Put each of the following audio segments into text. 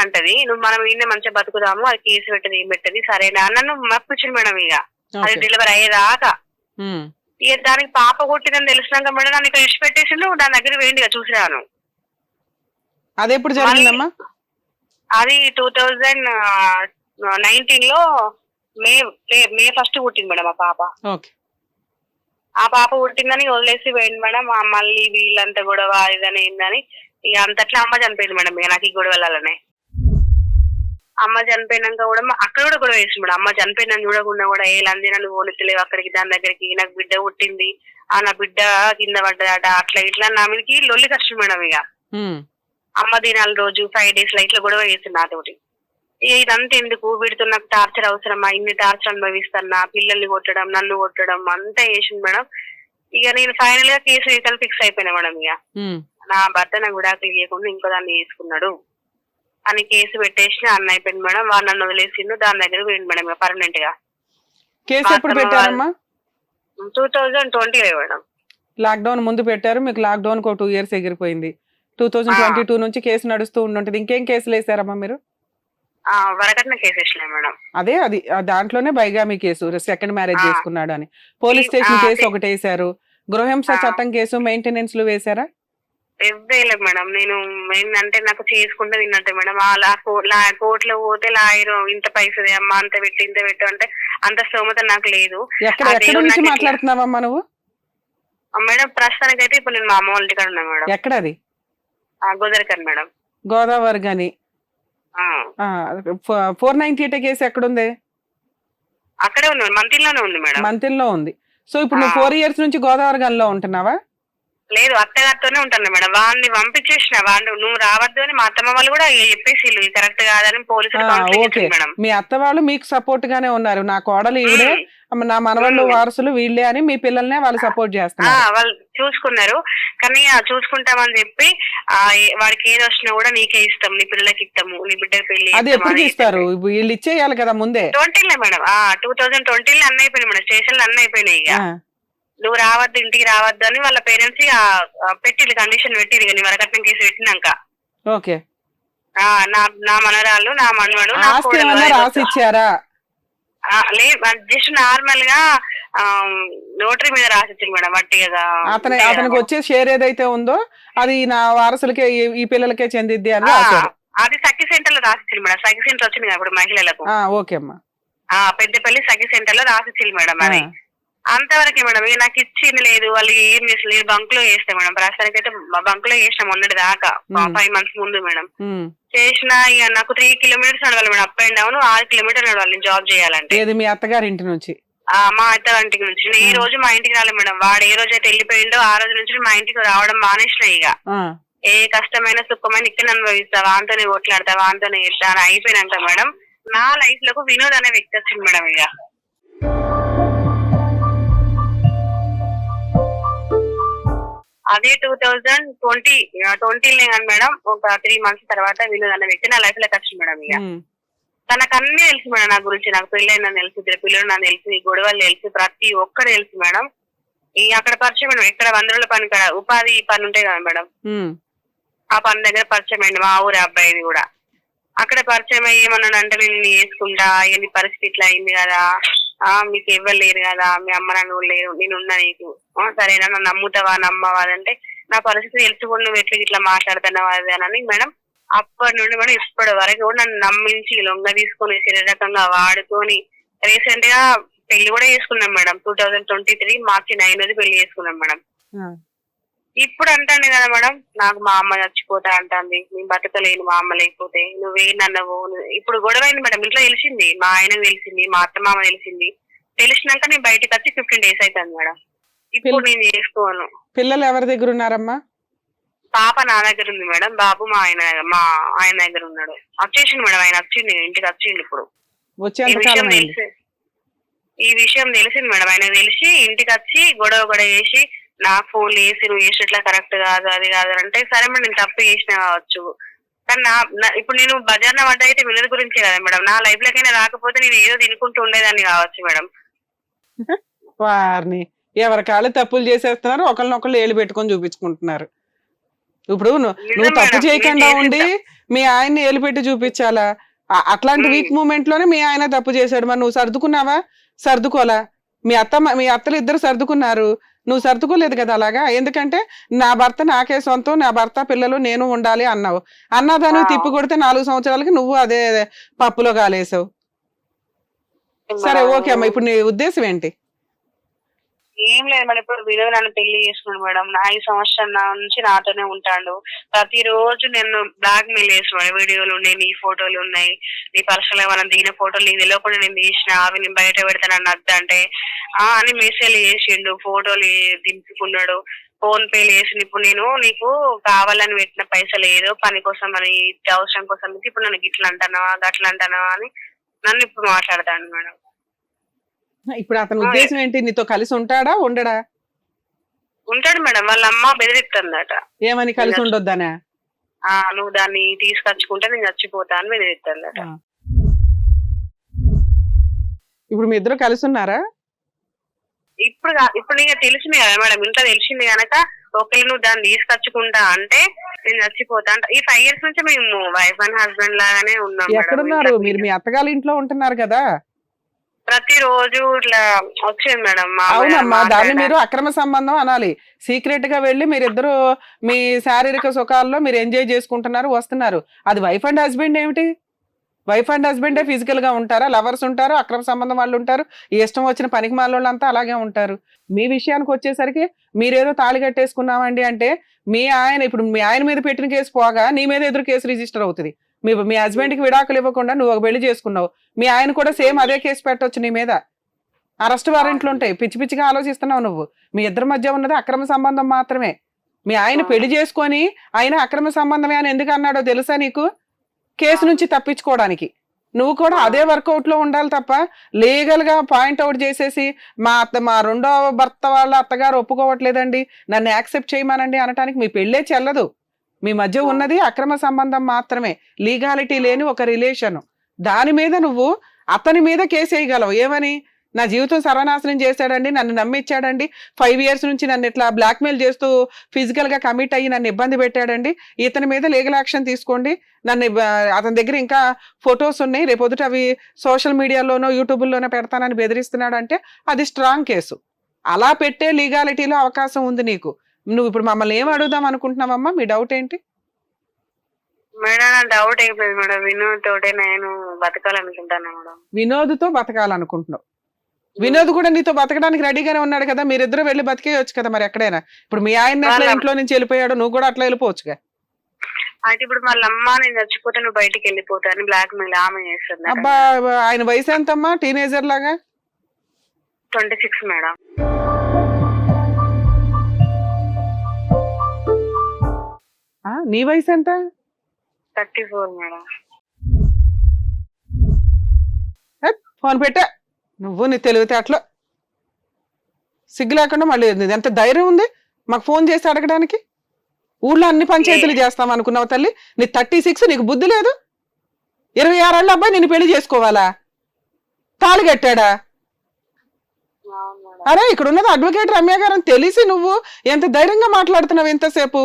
అంటది, నువ్వు మనం ఈయన మంచిగా బతుకుదాము, అది కేసు పెట్టదు ఏం పెట్టది సరేనా నన్ను మప్పించింది మేడం. ఇక అది డెలివరీ అయ్యేదాకా ఇక దానికి పాప కొట్టిందని తెలిసినాక మేడం నన్ను ఇక్కడ ఇచ్చిపెట్టేసిండు. దాని దగ్గర వేయండి ఇక చూసిరాను. అది ఎప్పుడు జరిగిందమ్మా? అది 2019 లో మే మే 1 పుట్టింది మేడం ఆ పాప. ఆ పాప పుట్టిందని వదిలేసి పోయింది మేడం. మళ్ళీ వీళ్ళంతా గొడవ ఇదని ఏందని ఇక అంతట్లా అమ్మ చనిపోయింది మేడం. ఇక నాకు ఈ గొడవలనే అమ్మ చనిపోయినాక కూడా అక్కడ కూడా గొడవ వేసింది మేడం. అమ్మ చనిపోయినని చూడకుండా కూడా ఏ లంది నన్ను పోనిస్తలేవు అక్కడికి దాని దగ్గరికి, నాకు బిడ్డ పుట్టింది నా బిడ్డ కింద పడ్డదట అట్లా ఇట్లా నా మీదకి లొల్లి కష్టం మేడం. ఇక అమ్మ దినాల రోజు 5 days ఇట్లా గొడవ చేసింది నాతోటి. ఇదంతా ఎందుకు, వీడితో నాకు టార్చర్ అవసరమా, ఇన్ని టార్చర్ అనుభవిస్తున్నా, పిల్లల్ని కొట్టడం నన్ను కొట్టడం అంతా చేసింది మేడం. ఇక నేను ఫైనల్ గా కేసు రీతలు ఫిక్స్ అయిపోయినా మేడం. ఇక నా భర్త నాకు విడాకులు ఇవ్వకుండా ఇంకో దాన్ని చేసుకున్నాడు అని కేసు పెట్టేసిన అన్న అయిపోయింది మేడం. వాళ్ళు నన్ను వదిలేసిండు, దాని దగ్గర పోయింది మేడం ఇక పర్మనెంట్ గా. కేసు ఎప్పుడు పెట్టారమ్మా? 2020 మేడం. లాక్డౌన్ ముందు పెట్టారు, మీకు లాక్డౌన్ 2 years ఎగిరిపోయింది. 2022 నుంచి కేసు నడుస్తూ ఉంటది. ఇంకేం కేసులు వేసారమ్మా మీరు? వరకట్న కేసు వేసినా మేడం. అదే అది దాంట్లోనే బైగామి కేసు, సెకండ్ మ్యారేజ్ చేసుకున్నాడు అని పోలీస్ స్టేషన్ కేసు ఒకటి వేసారు. గృహహింస చట్టం కేసు, మెయింటెనెన్స్ లు వేసారా? వేయలేదు మేడం. నేను ఏంటంటే నాకు చేసుకుంటే తిన్నట్టే మేడం. కోర్టులో పోతే లాయర్ ఇంత పైసది అమ్మా అంత పెట్టి ఇంత పెట్టు అంటే అంత స్తోమత నాకు లేదు. ఎక్కడ నుంచి మాట్లాడుతున్నావమ్మా నువ్వు? మేడం ప్రస్తుతానికి అయితే ఇప్పుడు నేను మా అమ్మ వాళ్ళ ఇంటికాడ ఉన్నా మేడం. ఎక్కడ అది? గోదావరి మేడం. గోదావరి గాని 498 కేసు ఎక్కడుంది? అక్కడే ఉంది, మంతిలోనే ఉంది మేడం. మంతిలో ఉంది. సో ఇప్పుడు నువ్వు 4 years నుంచి గోదావరి గన్లో ఉంటున్నావా? లేదు, అత్తగారితోనే ఉంటాను మేడం. వాడిని పంపించేసిన, వాడు నువ్వు రావద్దు అని మా అత్తమ్మ వాళ్ళు కూడా చెప్పేసి కరెక్ట్ కాదని పోలీసులు. మీ అత్త వాళ్ళు మీకు సపోర్ట్ గానే ఉన్నారు, నా కోడలు ఈవిడే, నా మనవాళ్ళు వారసులు వీళ్ళే అని మీ పిల్లల్నే వాళ్ళు సపోర్ట్ చేస్తున్నారు. వాళ్ళు చూసుకున్నారు, కానీ చూసుకుంటామని చెప్పి వాడికి ఏది వచ్చినా కూడా నీకే ఇస్తాం, నీ పిల్లలకి ఇస్తాము, నీ బిడ్డ పెళ్లి. అది ఎప్పుడు ఇస్తారు? వీళ్ళు ఇచ్చేయాలి కదా ముందే. 20 మేడం. 2020 అన్నీ అయిపోయినాయి మేడం. స్టేషన్లు అన్నీ అయిపోయినాయి. ఇక నువ్వు రావద్దు, ఇంటికి రావద్దు అని వాళ్ళ పేరెంట్స్ పెట్టి కండిషన్ పెట్టి నీ వరకట్నం కేసు పెట్టినాక ఓకే నా మనరాలు నా మనవడు రాసిచ్చారా? లేదు, జస్ట్ నార్మల్ గా నోటరీ మీద రాసిచ్చింది మేడం. వట్టి కదా అతనికి వచ్చే షేర్ ఏదైతే ఉందో అది నా వారసులకే ఈ పిల్లలకే చెందిద్ది అని అది సఖి సెంటర్ లో రాసిచ్చింది మేడం. సఖి సెంటర్ వచ్చింది కదా ఇప్పుడు మహిళలకు. ఓకే అమ్మా. పెద్దపల్లి సఖి సెంటర్ లో రాసిచ్చింది మేడం. అది అంతవరకే మేడం. ఇక నాకు ఇచ్చింది లేదు, వాళ్ళు ఏం చేసలేదు. బంక్ లో చేస్తే మేడం ప్రస్తుతానికి అయితే బంక్ లో చేసిన మొన్నటి దాకా 5 months ముందు మేడం చేసిన. ఇక నాకు 3 kilometers నడవాలి madam, up and down 6 kilometers నడవాలి నేను జాబ్ చేయాలంటే. మీ అత్తగారి ఇంటి నుంచి? మా అత్తగారింటికి నుంచి. నేను ఈ రోజు మా ఇంటికి రాలేదు మేడం. వాడు ఏ రోజు అయితే వెళ్ళిపోయిండో ఆ రోజు నుంచి మా ఇంటికి రావడం మానేసిన. ఇక ఏ కష్టమైన సుఖమైన ఇక్కడ అనుభవిస్తా, వాంతోనే కొట్లాడతా, వాంతోనే చేస్తా అని అయిపోయినాక మేడం నా లైఫ్ లోకి వినోద్ అనే వ్యక్తి వచ్చింది మేడం. ఇక అదే 2020 కానీ మేడం ఒక 3 months తర్వాత వినోద్ అనే వ్యక్తి నా లైఫ్ లోకి వచ్చింది మేడం. ఇక తనకు అన్ని తెలుసు మేడం నా గురించి. నాకు పెళ్ళైందని తెలుసు, 2 పిల్లలు నాకు తెలుసు, ఈ గొడవలు తెలుసు, ప్రతి ఒక్కరు తెలుసు మేడం. ఈ అక్కడ పరిచయం మేడం. ఇక్కడ 100 రోజుల పని కాడ ఉపాధి పని ఉంటాయి కదా మేడం, ఆ పని దగ్గర పరిచయం అయింది మా ఊరి అబ్బాయిది కూడా. అక్కడ పరిచయం అయ్యి ఏమన్నాడు అంటే నేను చేసుకుంటా, నీ పరిస్థితి ఇట్లా అయింది కదా, మీకు ఎవ్వరు లేరు కదా, మీ అమ్మ నాన్న లేరు, నేనున్నా నీకు సరేనా, నన్ను నమ్ముతావా నమ్మవా అంటే నా పరిస్థితి తెలుసుకొని నువ్వు ఎట్లా ఇట్లా మాట్లాడుతున్నావు అది అని మేడం. అప్పటి నుండి మేడం ఇప్పటి వరకు కూడా నన్ను నమ్మించి లొంగ తీసుకొని శరీరకంగా వాడుకొని రీసెంట్ గా పెళ్లి కూడా చేసుకున్నాం మేడం. 2023 March 9 పెళ్లి చేసుకున్నాం మేడం. ఇప్పుడు అంటాను కదా మేడం, నాకు మా అమ్మ చచ్చిపోతా అంటుంది, నేను బతకలేను మా అమ్మ లేకపోతే, నువ్వేనన్నావు. ఇప్పుడు గొడవ అయింది మేడం, ఇంట్లో తెలిసింది, మా ఆయనకు తెలిసింది, మా అత్త మామ తెలిసింది. తెలిసినాక నేను బయటకు వచ్చి 15 days అవుతుంది మేడం. ఇప్పుడు నేను చేసుకోను. పిల్లలు ఎవరి దగ్గర ఉన్నారమ్మా? పాప నా దగ్గర ఉంది మేడం, బాబు మా ఆయన దగ్గర ఉన్నాడు. వచ్చేసిండు మేడం, ఆయన వచ్చిండు ఇంటికి వచ్చిండు. ఇప్పుడు ఈ విషయం తెలిసింది మేడం. ఆయన తెలిసి ఇంటికి వచ్చి గొడవ చేసి నాకు ఫోన్ చేసి నువ్వు చేసినట్లా కరెక్ట్ కాదు అది కాదు అంటే సరే మేడం నేను తప్పు చేసిన కావచ్చు, కానీ ఇప్పుడు నేను బజార్న పడ్డ అయితే వినోద్ గురించే కదా మేడం. నా లైఫ్ లోకైనా రాకపోతే నేను ఏదో తినుకుంటూ ఉండేదాన్ని కావచ్చు మేడం. వారిని ఎవరి కాళ్ళు తప్పులు చేసేస్తున్నారు, ఒకళ్ళనొకళ్ళు ఏళ్ళు పెట్టుకొని చూపించుకుంటున్నారు. ఇప్పుడు నువ్వు నిజం తప్పు మేడం, చేయకుండా నేను ఉండి చేసేస్తా. మీ ఆయన్ని ఏలిపెట్టి చూపించాలా? అట్లాంటి వీక్ మూమెంట్ లోనే మీ ఆయన తప్పు చేశాడు. మరి నువ్వు సర్దుకున్నావా? సర్దుకోలా. మీ అత్తలు ఇద్దరు సర్దుకున్నారు, నువ్వు సర్దుకోలేదు కదా అలాగా. ఎందుకంటే నా భర్త నాకే సొంతం, నా భర్త పిల్లలు నేను ఉండాలి అన్నావు. అన్నదాన్ని తిప్పి కొడితే 4 సంవత్సరాలకి నువ్వు అదే పప్పులో కాలేసావు. సరే ఓకే అమ్మా, ఇప్పుడు నీ ఉద్దేశం ఏంటి? ఏం లేదు మేడం, ఇప్పుడు వినోద్ నన్ను పెళ్లి చేసుకున్నాడు మేడం. 5 సంవత్సరాల నుంచి నాతోనే ఉంటాడు. ప్రతిరోజు నేను బ్లాక్ మెయిల్ చేస్తున్నాడు. వీడియోలు ఉన్నాయి, నీ ఫోటోలు ఉన్నాయి, నీ పర్సనల్ మనం దిగిన ఫోటోలు నీకు తెలియకుండా నేను తీసిన, అవి నేను బయట పెడతాను నన్ను అద్దంటే అని మెసేజ్ చేసిండు, ఫోటోలు దింపుకున్నాడు, ఫోన్ పే చేసి. ఇప్పుడు నేను నీకు కావాలని పెట్టిన పైసలు ఏదో పని కోసం అని అవసరం కోసం ఇప్పుడు నన్ను గిట్లా అంటున్నావా గట్లా అంటున్నావా అని నన్ను ఇప్పుడు మాట్లాడతాను మేడం. ఇప్పుడు అతని ఉద్దేశం ఏంటి? నీతో కలిసి ఉంటాడా ఉండడా? ఉంటాడు మేడం, వాళ్ళ అమ్మ బెదిరిస్తుందట. ఏమని? కలిసి ఉండొద్దనా? నువ్వు దాన్ని తీసుకొచ్చుకుంటే నేను చచ్చిపోతా అని బెదిరిస్తుందట. ఇప్పుడు మీ ఇద్దరు కలిసి ఉన్నారా? ఇప్పుడు నీకు తెలిసింది కదా మేడం, ఇంత తెలిసింది కనుక ఒకవేళ నువ్వు దాన్ని తీసుకొచ్చుకుంటా అంటే నేను చచ్చిపోతా అంట. ఈ 5 years నుంచి మేము వైఫ్ అండ్ హస్బెండ్ లాగానే ఉన్నాం. ఎక్కడున్నారు మీరు? మీ అత్తగారి ఇంట్లో ఉంటున్నారు కదా. ప్రతిరోజు ఇట్లా వచ్చేది మేడం. అవునమ్మా, దాన్ని మీరు అక్రమ సంబంధం అనాలి. సీక్రెట్ గా వెళ్ళి మీరిద్దరు మీ శారీరక సుఖాల్లో మీరు ఎంజాయ్ చేసుకుంటున్నారు, వస్తున్నారు. అది వైఫ్ అండ్ హస్బెండ్ ఏమిటి? వైఫ్ అండ్ హస్బెండే ఫిజికల్ గా ఉంటారా? లవర్స్ ఉంటారు, అక్రమ సంబంధం వాళ్ళు ఉంటారు, ఇష్టం వచ్చిన పనికి మాలోళ్ళంతా అలాగే ఉంటారు. మీ విషయానికి వచ్చేసరికి మీరేదో తాళి కట్టేసుకున్నామండి అంటే మీ ఆయన, ఇప్పుడు మీ ఆయన మీద పెట్టిన కేసు పోగా నీ మీద ఎదురు కేసు రిజిస్టర్ అవుతుంది. మీ హస్బెండ్ కి విడాకులు ఇవ్వకుండా నువ్వు ఒక పెళ్లి చేసుకున్నావు, మీ ఆయన కూడా సేమ్ అదే కేసు పెట్టవచ్చు నీ మీద. అరెస్ట్ వారెంట్లు ఉంటాయి. పిచ్చి పిచ్చిగా ఆలోచిస్తున్నావు నువ్వు. మీ ఇద్దరి మధ్య ఉన్నది అక్రమ సంబంధం మాత్రమే. మీ ఆయన పెళ్లి చేసుకొని ఆయన అక్రమ సంబంధమే అని ఎందుకు అన్నాడో తెలుసా నీకు? కేసు నుంచి తప్పించుకోవడానికి. నువ్వు కూడా అదే వర్కౌట్ లో ఉండాలి తప్ప లీగల్ గా పాయింట్ అవుట్ చేసేసి మా రెండో భర్త వాళ్ళ అత్తగారు ఒప్పుకోవట్లేదండి, నన్ను యాక్సెప్ట్ చేయమనండి అనటానికి మీ పెళ్ళే చెల్లదు. మీ మధ్య ఉన్నది అక్రమ సంబంధం మాత్రమే, లీగాలిటీ లేని ఒక రిలేషన్. దాని మీద నువ్వు అతని మీద కేసు వేయగలవు. ఏమని? నా జీవితం సర్వనాశనం చేశాడండి, నన్ను నమ్మిచ్చాడండి, 5 years నుంచి నన్ను ఇట్లా బ్లాక్మెయిల్ చేస్తూ ఫిజికల్ గా కమిట్ అయ్యి నన్ను ఇబ్బంది పెట్టాడండి, ఇతని మీద లీగల్ యాక్షన్ తీసుకోండి, నన్ను అతని దగ్గర ఇంకా ఫొటోస్ ఉన్నాయి, రేపొద్దుట అవి సోషల్ మీడియాలోనో యూట్యూబ్లోనో పెడతానని బెదిరిస్తున్నాడు అంటే అది స్ట్రాంగ్ కేసు. అలా పెట్టే లీగాలిటీలో అవకాశం ఉంది నీకు. నువ్వు ఇప్పుడు మమ్మల్ని ఏం అడుగుదాం అనుకుంటున్నావమ్మా? మీ డౌట్ ఏంటి మేడం? నా డౌట్ ఏం లేదు మేడం, వినోద్ తోటే నేను బతకాలనుకుంటాను మేడం. వినోద్తో బతకాలనుకుంటున్నావు? వినోద్ కూడా నీతో బతకడానికి రెడీగానే ఉన్నాడు కదా, మీరిద్దరు వెళ్ళి బతికేయచ్చు కదా మరి ఎక్కడైనా. ఇప్పుడు మీ ఆయన ఎట్లా ఇంట్లో నుంచి వెళ్ళిపోయాడు, నువ్వు కూడా అట్లా వెళ్ళిపోవచ్చుగా. అయితే ఇప్పుడు వాళ్ళ అమ్మ నేను చచ్చిపోతే నువ్వు బయటికి వెళ్ళిపోతాను బ్లాక్ మెయిల్ ఆమె చేస్తుంది. అబ్బా, ఆయన వయసు ఎంతమ్మా? టీనేజర్ లాగా 26 మేడం. నీ వయసు ఎంత? 34 మేడం. ఫోన్ పెట్టా నువ్వు, నీ తెలివితేటలో సిగ్గు లేకుండా మళ్ళీ ఎంత ధైర్యం ఉంది మాకు ఫోన్ చేసి అడగడానికి? ఊళ్ళో అన్ని పంచాయతీలు చేస్తాం అనుకున్నావు తల్లి? నీ 36, నీకు బుద్ధి లేదు? 26 ఏళ్ళ అబ్బాయి నేను పెళ్లి చేసుకోవాలా? తాళి కట్టాడా? అరే, ఇక్కడ ఉన్నది అడ్వకేట్ రమ్య గారు అని తెలిసి నువ్వు ఎంత ధైర్యంగా మాట్లాడుతున్నావు ఇంతసేపు?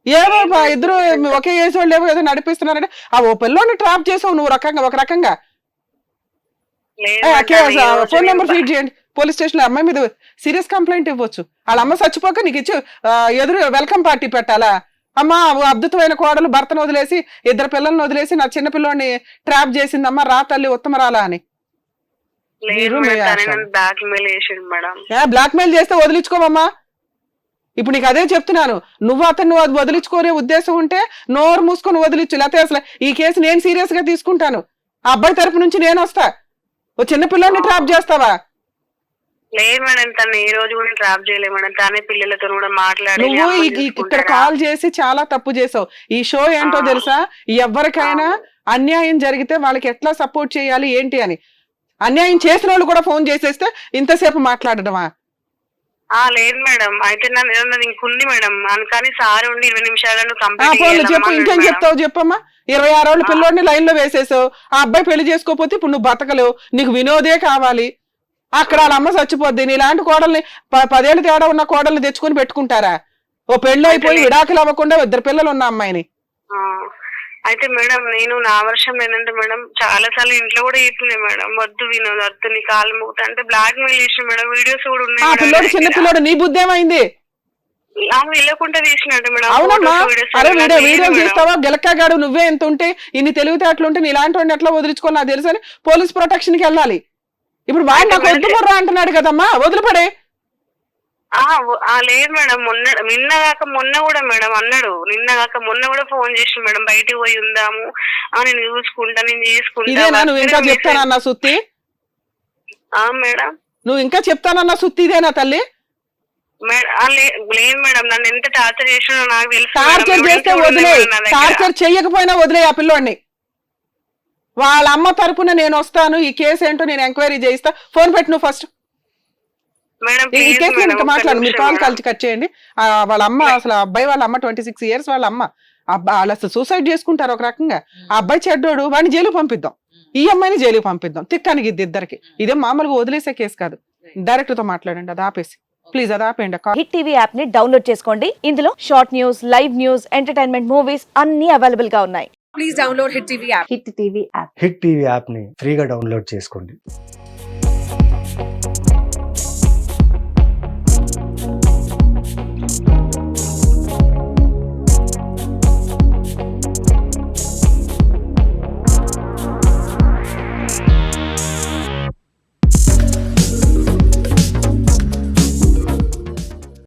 ఏవో ఇద్దరు ఒకే ఏజ్ వాళ్ళు ఏవో ఏదో నడిపిస్తున్నారంటే ఓ పిల్లోని ట్రాప్ చేసావు నువ్వు ఒక రకంగా. ఫోన్ నెంబర్ ఫీడ్ చేయండి, పోలీస్ స్టేషన్ లో అమ్మాయి మీద సీరియస్ కంప్లైంట్ ఇవ్వచ్చు. వాళ్ళ అమ్మ చచ్చిపోక నీకు ఇచ్చి ఎదురు వెల్కమ్ పార్టీ పెట్టాలా? అమ్మా, అద్భుతమైన కోడలు భర్తను వదిలేసి 2 పిల్లలను వదిలేసి నా చిన్న పిల్లోని ట్రాప్ చేసిందమ్మా, రా తల్లి ఉత్తమరాలా అని. బ్లాక్ మెయిల్ చేస్తే వదిలించుకోమమ్మా. ఇప్పుడు నీకు అదే చెప్తున్నాను, నువ్వు అతను వదిలించుకోనే ఉద్దేశం ఉంటే నోరు మూసుకొని వదిలించు, లేకపోతే అసలు ఈ కేసు నేను సీరియస్ గా తీసుకుంటాను. ఆ అబ్బాయి తరపు నుంచి నేను వస్తా. ఓ చిన్న పిల్లని ట్రాప్ చేస్తావా? లేదు మేడం, తను ఏ రోజు కూడా ట్రాప్ చేయలేదు మేడం. తనే పిల్లలతో కూడా మాట్లాడి. నువ్వు ఇక్కడ కాల్ చేసి చాలా తప్పు చేసావు. ఈ షో ఏంటో తెలుసా? ఎవరికైనా అన్యాయం జరిగితే వాళ్ళకి ఎట్లా సపోర్ట్ చేయాలి ఏంటి అని. అన్యాయం చేసిన వాళ్ళు కూడా ఫోన్ చేసేస్తే ఇంతసేపు మాట్లాడడమా? లేదు మేడం, అయితే నన్ను ఇంకుంది మేడం, అందుకని సార్ ఉండి 20 నిమిషాలను చెప్పు. ఇంకేం చెప్తావు చెప్పమ్మా? 26 ఏళ్ళ పిల్లోడిని లైన్ లో వేసేసావు. ఆ అబ్బాయి పెళ్లి చేసుకోకపోతే ఇప్పుడు నువ్వు బతకలేవు, నీకు వినోదే కావాలి. అక్కడ వాళ్ళ అమ్మ చచ్చిపోద్ది. నీలాంటి కోడల్ని 10 ఏళ్ళు తేడా ఉన్న కోడల్ని తెచ్చుకొని పెట్టుకుంటారా? ఓ పెళ్లి అయిపోయి విడాకులు అవ్వకుండా ఇద్దరు పిల్లలు ఉన్న అమ్మాయిని. ఆ, అయితే మేడం నేను నా వర్షం ఏంటంటే మేడం చాలా సార్లు ఇంట్లో కూడా చెప్పింది మేడం, వద్దు వినోద్ వద్దు నీ కాలు ముగుతా అంటే బ్లాక్ మెయిల్ చేసిన మేడం, వీడియోస్ కూడా ఆ ఉన్నాయి పిల్లోడు చిన్న పిల్లోడు, నీ బుద్ధి ఏమైంది? నాకు వెళ్ళకుండా తీసినట్టు మేడం. అవునమ్మా, అరే వీడియోలు తీస్తావా? గెలక్కగాడు నువ్వే ఎంత ఉంటే ఇన్ని తెలివితేటలుంటే నీ ఇలాంటి వాడిని ఎట్లా వదిలించుకోవాలి నాకు తెలుసు అని పోలీస్ ప్రొటెక్షన్ కి వెళ్ళాలి. ఇప్పుడు వాడు నాకు వద్దు బుర్రా అంటున్నాడు కదమ్మా, వదిలిపడే. లేదు మేడం, మొన్న కూడా మేడం అన్నాడు, మొన్న కూడా ఫోన్ చేసి మేడం బయటికి పోయి ఉందాము, నేను చూసుకుంటా నేను ఇదేనా నువ్వు ఇంకా చెప్తానన్నా సుత్తి? మేడం నువ్వు ఇంకా చెప్తానన్నా సుత్తి ఇదేనా తల్లి? లేదు మేడం, నన్ను ఎంత టార్చర్ చేసినా నాకు తెలుసు. టార్చర్ చేస్తే వదిలే, టార్చర్ చెయ్యకపోయినా వదిలే ఆ పిల్లోడిని. వాళ్ళ అమ్మ తరపున నేను వస్తాను, ఈ కేసు ఏంటో నేను ఎంక్వైరీ చేయిస్తా. ఫోన్ పెట్టు నువ్వు ఫస్ట్. ఈ కేసు ఇంకా మాట్లాడు, మీరు కాల్ కలిసి కట్ చేయండి. వాళ్ళ అమ్మ అసలు అబ్బాయి వాళ్ళ అమ్మ 26 years వాళ్ళ అమ్మ, వాళ్ళు అసలు సూసైడ్ చేసుకుంటారు ఒక రకంగా. ఆ అబ్బాయి చెడ్డోడు, వాడిని జైలు పంపిద్దాం, ఈ అమ్మాయిని జైలు పంపిద్దాం. తిట్టానికి ఇద్దరికి ఇదే మామూలుగా వదిలేసే కేసు కాదు. డైరెక్టర్ తో మాట్లాడండి, అది ఆపేసి ప్లీజ్, అది ఆపేయండి. హిట్ టీవీ యాప్ ని డౌన్లోడ్ చేసుకోండి. ఇందులో short news, live news, entertainment movies అన్ని అవైలబుల్ గా ఉన్నాయి. Please download Hit TV app. Hit TV app. Hit TV యాప్ని ఫ్రీగా డౌన్లోడ్ చేసుకోండి.